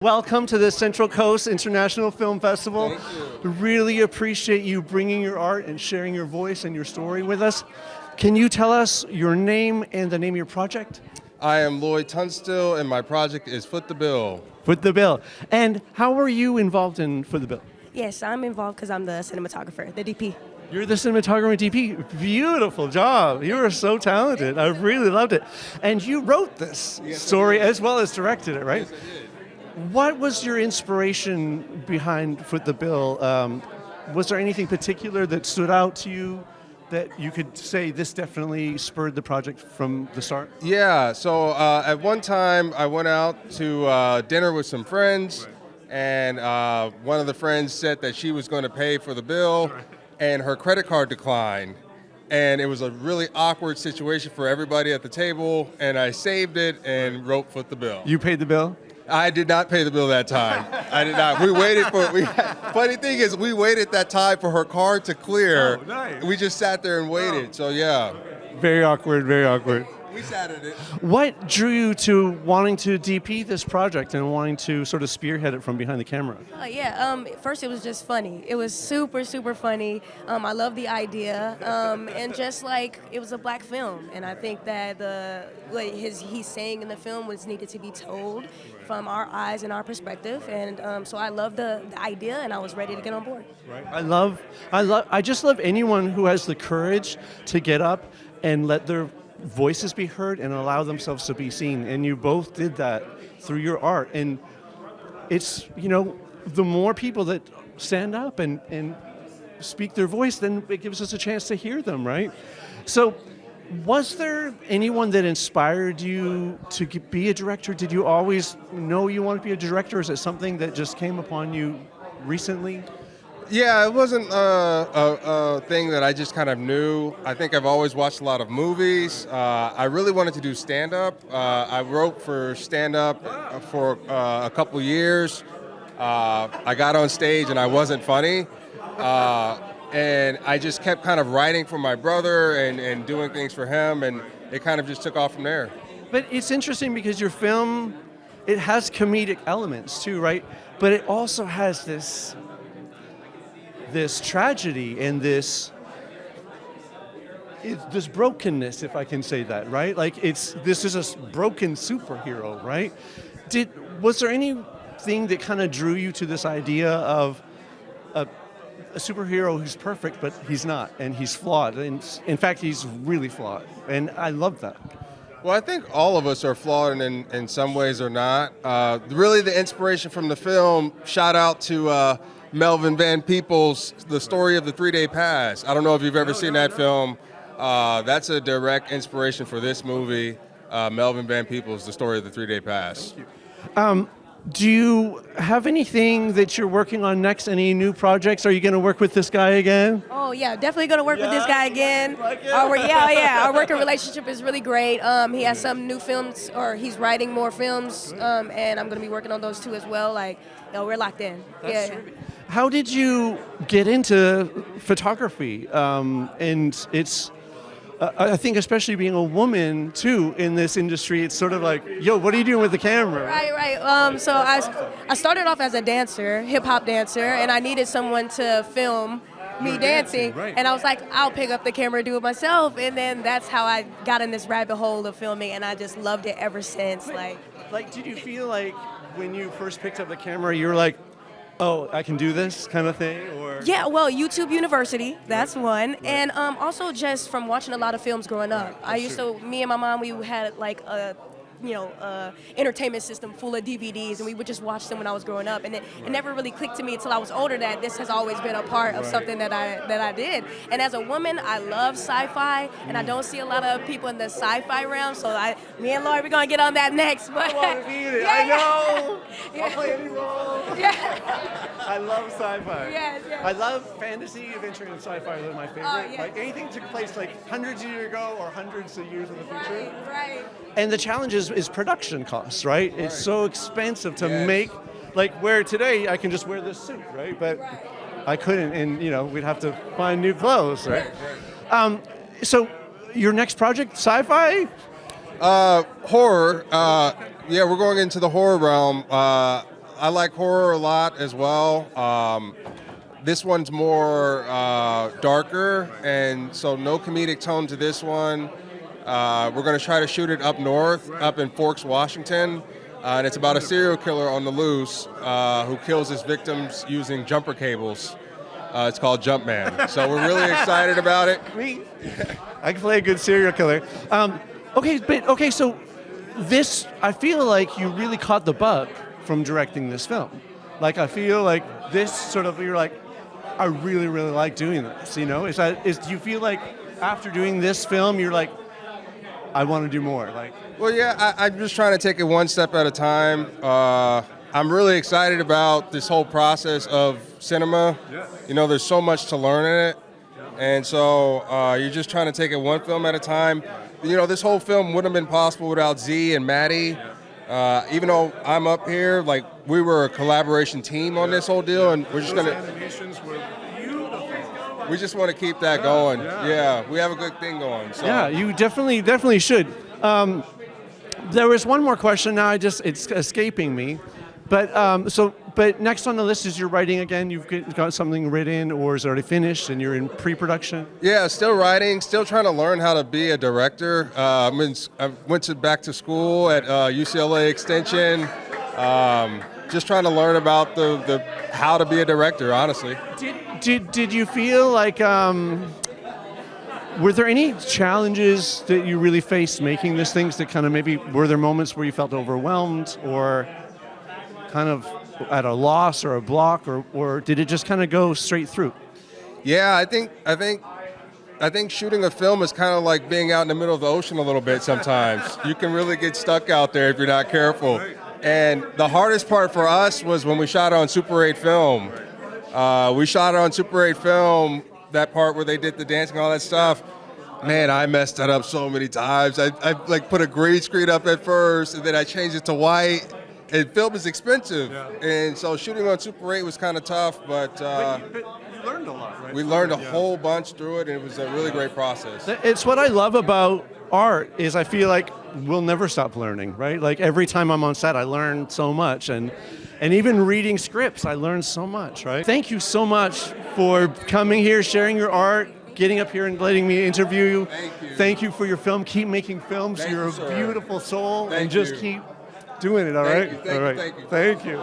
Welcome to the Central Coast International Film Festival. Thank you. Really appreciate you bringing your art and sharing your voice and your story with us. Can you tell us your name and the name of your project? I am Lloyd Tunstall, and my project is Foot the Bill. Foot the Bill. And how are you involved in Foot the Bill? Yes, I'm involved because I'm the cinematographer, the DP. You're the cinematographer and DP. Beautiful job. You are so talented. I really loved it. And you wrote this story as well as directed it, right? Yes, I did. What was your inspiration behind Foot the Bill? Was there anything particular that stood out to you that you could say this definitely spurred the project from the start? Yeah, so at one time I went out to dinner with some friends, and one of the friends said that she was going to pay for the bill, and her credit card declined. And it was a really awkward situation for everybody at the table, and I saved it and wrote Foot the Bill. You paid the bill? I did not pay the bill that time. I did not. We waited for. Funny thing is, we waited that time for her card to clear. Oh, nice. We just sat there and waited. So yeah, Very awkward, very awkward. we sat at it. What drew you to wanting to DP this project and wanting to sort of spearhead it from behind the camera? First it was just funny. It was super, super funny. I love the idea, and just like it was a black film, and I think that what he's saying in the film was needed to be told from our eyes and our perspective, and so I love the idea, and I was ready to get on board. Right. I just love anyone who has the courage to get up and let their voices be heard and allow themselves to be seen. And you both did that through your art. And it's, the more people that stand up and speak their voice, then it gives us a chance to hear them, right? So was there anyone that inspired you to be a director? Did you always know you wanted to be a director? Or is it something that just came upon you recently? Yeah, it wasn't a thing that I just kind of knew. I think I've always watched a lot of movies. I really wanted to do stand-up. I wrote for stand-up for a couple years. I got on stage and I wasn't funny. And I just kept kind of writing for my brother and doing things for him, and it kind of just took off from there. But it's interesting because your film, it has comedic elements too, right? But it also has this tragedy and this brokenness, if I can say that, right? Like this is a broken superhero, right? Was there anything that kind of drew you to this idea of a superhero who's perfect, but he's not, and he's flawed, and in fact, he's really flawed, and I love that. Well, I think all of us are flawed in some ways or not. Really, the inspiration from the film, shout out to Melvin Van Peebles, The Story of the 3-Day Pass. I don't know if you've ever seen that film. That's a direct inspiration for this movie. Melvin Van Peebles, The Story of the 3-Day Pass. Do you have anything that you're working on next? Any new projects? Are you going to work with this guy again? Oh yeah, definitely gonna work with this guy again. Like it? Our working relationship is really great. He has some new films, or he's writing more films, and I'm gonna be working on those too as well. We're locked in. That's terrific. How did you get into photography? And it's, I think especially being a woman too in this industry, it's sort of like, yo, what are you doing with the camera? Right. So I started off as a dancer, hip hop dancer, and I needed someone to film me dancing, right. And I was like, I'll pick up the camera and do it myself, and then that's how I got in this rabbit hole of filming, and I just loved it ever since. Like, did you feel like when you first picked up the camera, you were like, oh, I can do this kind of thing? Or Yeah, well, YouTube University, that's one. And also just from watching a lot of films growing up. Me and my mom, we had like a entertainment system full of DVDs, and we would just watch them when I was growing up. And it never really clicked to me until I was older that this has always been a part of something that I did. And as a woman, I love sci-fi, and I don't see a lot of people in the sci-fi realm. So me and Lloyd, we're gonna get on that next. But I want to be in it. Yeah, I yeah. know. Yeah. I'll play any role. Yeah. I love sci-fi. Yes. I love fantasy, adventure, and sci-fi. They're my favorite. yeah. Like anything took place like hundreds of years ago or hundreds of years in the future. Right. And the challenge is production costs, right? It's so expensive to Yes. make, like where today I can just wear this suit, right? But I couldn't, and we'd have to find new clothes, right? So your next project, sci-fi? Horror. Yeah, we're going into the horror realm. I like horror a lot as well. This one's more darker, and so no comedic tone to this one. We're going to try to shoot it up north, up in Forks, Washington, and it's about a serial killer on the loose who kills his victims using jumper cables. It's called Jumpman. So we're really excited about it. I can play a good serial killer. So this, I feel like you really caught the bug from directing this film. Like, I feel like this sort of, you're like, I really, really like doing this, you know? Do you feel like after doing this film, you're like, I want to do more? Like, well, yeah, I'm just trying to take it one step at a time. I'm really excited about this whole process of cinema. Yeah. You know, there's so much to learn in it. And so you're just trying to take it one film at a time. You know, this whole film wouldn't have been possible without Z and Maddie. Even though I'm up here, like, we were a collaboration team on this whole deal, and we're just going to... animations were beautiful. We just want to keep that going. Yeah, we have a good thing going. So. Yeah, you definitely should. There was one more question. Now it's escaping me. But next on the list is your writing again. You've got something written, or is it already finished, and you're in pre-production? Yeah, still writing, still trying to learn how to be a director. I went back to school at UCLA Extension. Just trying to learn about the how to be a director, honestly. Did you feel like were there any challenges that you really faced making this thing? That kind of maybe were there moments where you felt overwhelmed or kind of at a loss or a block, or did it just kind of go straight through? Yeah, I think shooting a film is kind of like being out in the middle of the ocean a little bit sometimes. You can really get stuck out there if you're not careful. And the hardest part for us was when we shot it on Super 8 film. We shot it on Super 8 film, that part where they did the dancing and all that stuff. Man, I messed that up so many times. I like put a green screen up at first, and then I changed it to white. And film is expensive, and so shooting on Super 8 was kind of tough, but you learned a lot, right? We learned a whole bunch through it, and it was a really great process. It's what I love about art is I feel like we'll never stop learning, right? Like every time I'm on set, I learn so much, and even reading scripts, I learn so much, right? Thank you so much for coming here, sharing your art, getting up here and letting me interview you. Thank you. Thank you for your film. Keep making films. You're a beautiful soul, and just keep doing it, all right? Thank you. Thank you.